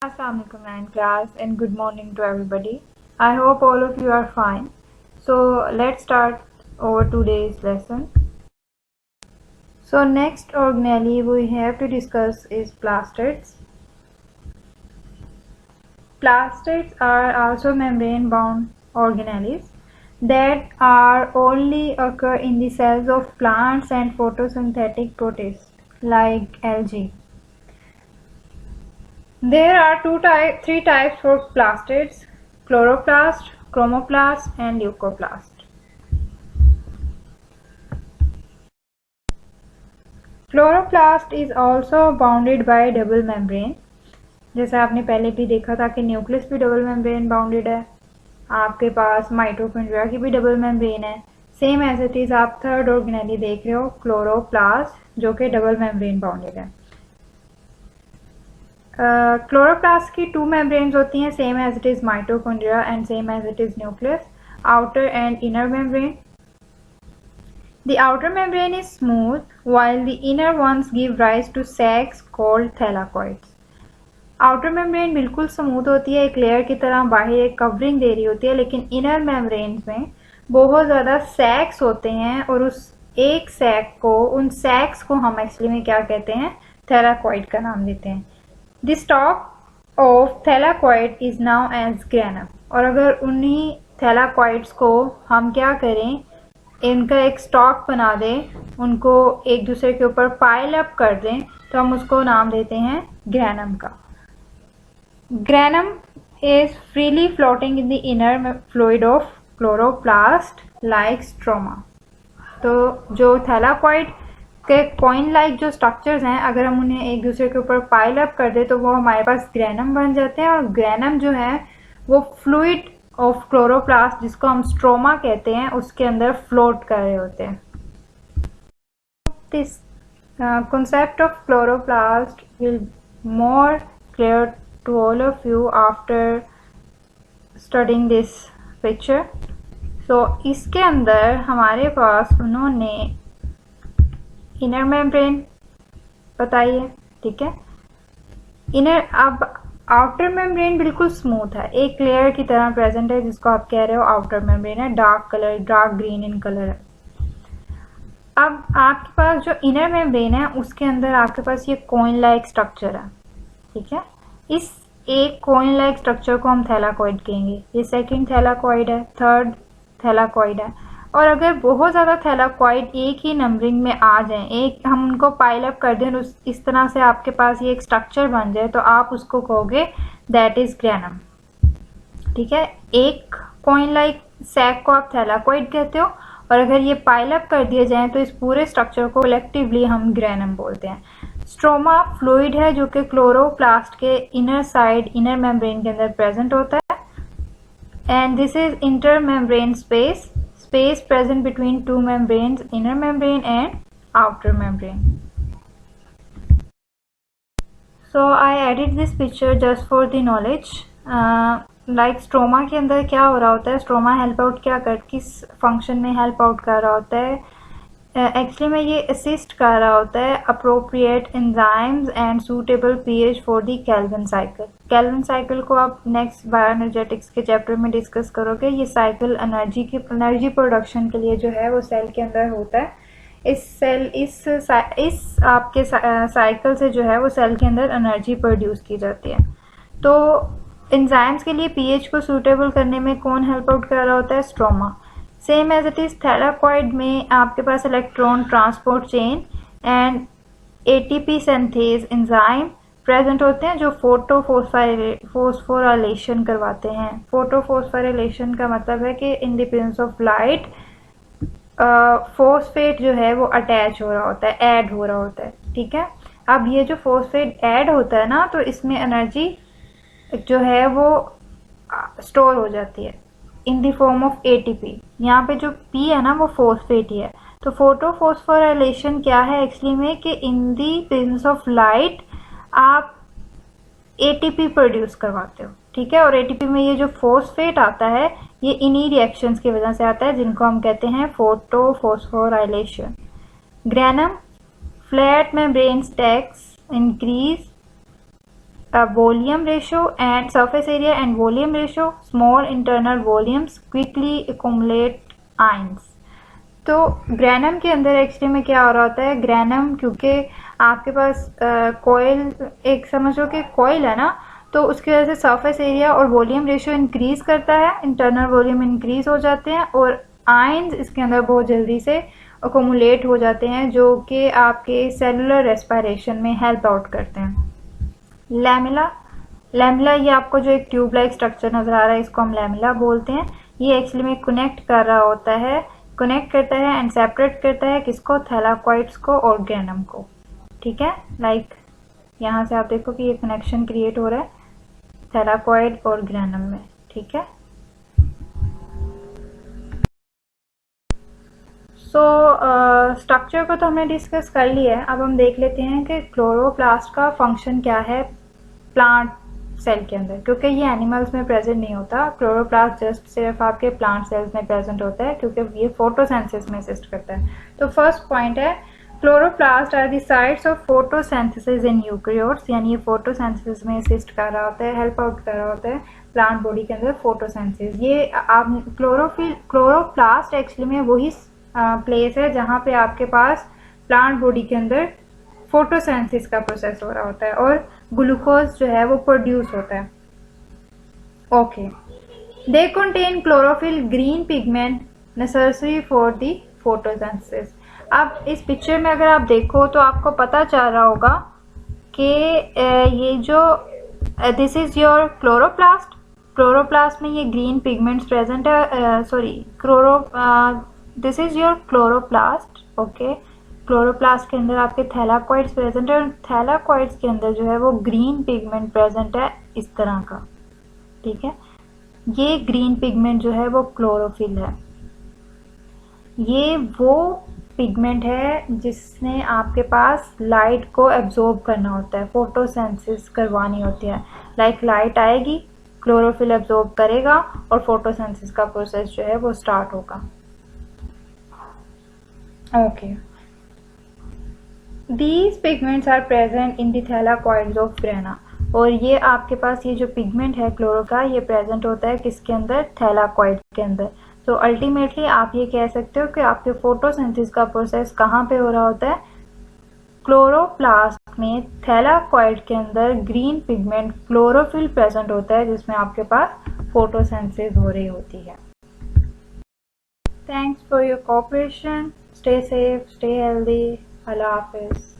Assalamualaikum 9th class and good morning to everybody. I hope all of you are fine. So let's start our today's lesson. So next organelle we have to discuss is plastids. Plastids are also membrane bound organelles that are only occur in the cells of plants and photosynthetic protists like algae. There are three types for plastids: chloroplast, chromoplast and leucoplast. Chloroplast is also bounded by double membrane. जैसे आपने पहले भी देखा था कि nucleus भी double membrane bounded है, आपके पास माइटोकॉन्ड्रिया की भी डबल मेम्ब्रेन है। सेम एज इट इज आप थर्ड ऑर्गेनेली देख रहे हो क्लोरोप्लास्ट जो कि डबल मेम्ब्रेन बाउंडेड है। क्लोरोप्लास्ट की टू मेम्ब्रेन्स होती हैं, same as it is mitochondria and same as it is nucleus, outer and inner membrane. The outer membrane is smooth while the inner ones give rise to sacs called thylakoids. Outer membrane बिल्कुल smooth होती है, एक layer की तरह बाहर एक covering दे रही होती है, लेकिन इनर मेम्ब्रेन्स में बहुत ज़्यादा सैक्स होते हैं और उस एक सैक को, उन सैक्स को हम एक्चुअली में क्या कहते हैं, थैलाकॉइड का नाम देते हैं। The stock of thylakoid is now as granum. और अगर उन्हीं थैलाकॉइड्स को हम क्या करें, इनका एक स्टॉक बना दें, उनको एक दूसरे के ऊपर पाइल अप कर दें, तो हम उसको नाम देते हैं ग्रेनम का। Granum is freely floating in the inner fluid of chloroplast like stroma. तो जो थैलाकॉइड के कॉइन लाइक जो स्ट्रक्चर्स हैं, अगर हम उन्हें एक दूसरे के ऊपर पाइल अप कर दे तो वो हमारे पास ग्रेनम बन जाते हैं। और ग्रेनम जो है वो फ्लूइड ऑफ क्लोरोप्लास्ट, जिसको हम स्ट्रोमा कहते हैं, उसके अंदर फ्लोट कर रहे होते हैं। This concept of chloroplast will more clear to all of you after studying this picture. So इसके अंदर हमारे पास उन्होंने इनर मेम्ब्रेन बताई है, ठीक है। इनर, अब आउटर मेम्ब्रेन बिल्कुल स्मूथ है, एक लेयर की तरह प्रेजेंट है, जिसको आप कह रहे हो आउटर मेम्ब्रेन है, dark colour, dark green in colour है। अब आपके पास जो इनर मेम्ब्रेन है उसके अंदर आपके पास ये कॉइन लाइक स्ट्रक्चर है, ठीक है। इस एक कॉइन लाइक स्ट्रक्चर को हम थैलाकॉइड कहेंगे। ये सेकंड थैलाकॉइड है, थर्ड थैलाकॉइड है। और अगर बहुत ज़्यादा थैलाकॉइड एक ही नंबरिंग में आ जाएं, एक हम उनको पाइल अप कर दें, इस तरह से आपके पास ये एक स्ट्रक्चर बन जाए, तो आप उसको कहोगे दैट इज ग्रेनम, ठीक है। एक कॉइन लाइक सैक को आप थैलाकॉइड कहते हो, और अगर ये पाइल अप कर दिए जाएं तो इस पूरे स्ट्रक्चर को कलेक्टिवली हम ग्रेनम बोलते हैं। स्ट्रोमा फ्लूइड है जो कि क्लोरोप्लास्ट के इनर साइड, इनर मेम्ब्रेन के अंदर प्रेजेंट होता है, and this is inter membrane space present between two membranes, inner membrane and outer membrane. So I added this picture just for the knowledge. Like stroma के अंदर क्या हो रहा होता है, स्ट्रोमा हेल्प आउट क्या कर, किस फंक्शन में हेल्प आउट कर रहा होता है, एक्चुअली में ये असिस्ट कर रहा होता है appropriate enzymes and suitable pH for the Calvin cycle. Calvin cycle को आप नेक्स्ट बायोएनर्जेटिक्स के चैप्टर में डिस्कस करोगे। ये साइकिल एनर्जी प्रोडक्शन के लिए जो है वो सेल के अंदर होता है। इस आपके साइकिल से जो है वो सेल के अंदर एनर्जी प्रोड्यूस की जाती है। तो एंजाइम्स के लिए पीएच को सूटेबल करने में कौन हेल्प आउट कर रहा होता है, stroma. Same as it is thylakoid में आपके पास electron transport chain and ATP synthase enzyme present होते हैं जो फोस्फोराइलेशन करवाते हैं। फोटोफोस्फोराइलेशन का मतलब है कि in the presence of light phosphate जो है वो अटैच हो रहा होता है, ऐड हो रहा होता है, ठीक है। अब ये जो फोस्फेट ऐड होता है ना, तो इसमें एनर्जी जो है वो स्टोर हो जाती है in the form of ATP. यहाँ पे जो पी है ना वो फोस्फेट ही है। तो फोटोफोस्फोराइलेशन क्या है एक्चुअली में, कि in the presence of light आप एटीपी प्रोड्यूस करवाते हो, ठीक है। और एटीपी में ये जो फोस्फेट आता है ये इन्हीं रिएक्शंस की वजह से आता है जिनको हम कहते हैं photophosphorylation. Granum flat membrane stacks increase volume ratio and surface area and volume ratio, small internal volumes quickly accumulate ions. तो ग्रैनम के अंदर एक्चुअली में क्या हो रहा होता है, ग्रैनम क्योंकि आपके पास कोयल एक समझ लो कि कोयल है ना, तो उसकी वजह से सरफेस एरिया और वॉल्यूम रेशियो इंक्रीज करता है, इंटरनल वॉल्यूम इंक्रीज हो जाते हैं और आयंस इसके अंदर बहुत जल्दी से अकोमुलेट हो जाते हैं, जो कि आपके सेलुलर रेस्पिरेशन में हेल्प आउट करते हैं। लैमेला, लैमेला ये आपको जो एक ट्यूब लाइक स्ट्रक्चर नज़र आ रहा है, इसको हम लैमेला बोलते हैं। ये एक्चुअली में कनेक्ट कर रहा होता है, कनेक्ट करता है एंड सेपरेट करता है किसको, थैलाकॉइड्स को और ग्रैनम को। ठीक है, लाइक यहाँ से आप देखो कि ये कनेक्शन क्रिएट हो रहा है थैलाकॉइड और ग्रैनम में। ठीक है, स्ट्रक्चर को तो हमने डिस्कस कर लिया है। अब हम देख लेते हैं कि क्लोरोप्लास्ट का फंक्शन क्या है प्लांट सेल के अंदर, क्योंकि ये एनिमल्स में प्रेजेंट नहीं होता। क्लोरोप्लास्ट जस्ट सिर्फ आपके प्लांट सेल्स में प्रेजेंट होता है क्योंकि ये फोटोसिंथेसिस में असिस्ट करता है। तो फर्स्ट पॉइंट है chloroplast are the sites of photosynthesis in eukaryotes, यानी ये फोटोसिंथेसिस में असिस्ट कर रहा होता है, हेल्प आउट कर रहा होता है प्लांट बॉडी के अंदर फोटोसिंथेसिस। ये आप क्लोरोप्लास्ट एक्चुअली में वही प्लेस है जहाँ पे आपके पास प्लांट बॉडी के अंदर फोटोसिंथेसिस का प्रोसेस हो रहा होता है और ग्लूकोज जो है वो प्रोड्यूस होता है। Okay, they contain chlorophyll green pigment necessary for the photosynthesis. अब इस पिक्चर में अगर आप देखो तो आपको पता चल रहा होगा कि ये जो this is your chloroplast, chloroplast में ये ग्रीन पिगमेंट्स प्रेजेंट है, sorry this is your chloroplast. Okay, chloroplast के अंदर आपके थैलाकॉइड्स प्रेजेंट है और थैलाकॉइड्स के अंदर जो है वो ग्रीन पिगमेंट प्रेजेंट है इस तरह का। ठीक है, ये ग्रीन पिगमेंट जो है वो क्लोरोफिल है। ये वो पिगमेंट है जिसने आपके पास लाइट को एब्जॉर्ब करना होता है, फोटोसिंथेसिस करवानी होती है। लाइक लाइट आएगी, क्लोरोफिल एब्जॉर्ब करेगा और फोटोसिंथेसिस का प्रोसेस जो है वो स्टार्ट होगा। Okay, these pigments are present in the thylakoids of grana, और ये आपके पास ये जो पिगमेंट है क्लोरो का, ये प्रेजेंट होता है किसके अंदर, थैलाकॉइड के अंदर। तो अल्टीमेटली आप ये कह सकते हो कि आपके फोटोसिंथेसिस का प्रोसेस कहाँ पे हो रहा होता है, क्लोरोप्लास्ट में थैलाकॉइड के अंदर ग्रीन पिगमेंट क्लोरोफिल प्रेजेंट होता है जिसमें आपके पास फोटोसिंथेसिस हो रही होती है। Thanks for your cooperation, stay safe, stay healthy, Allah Hafiz.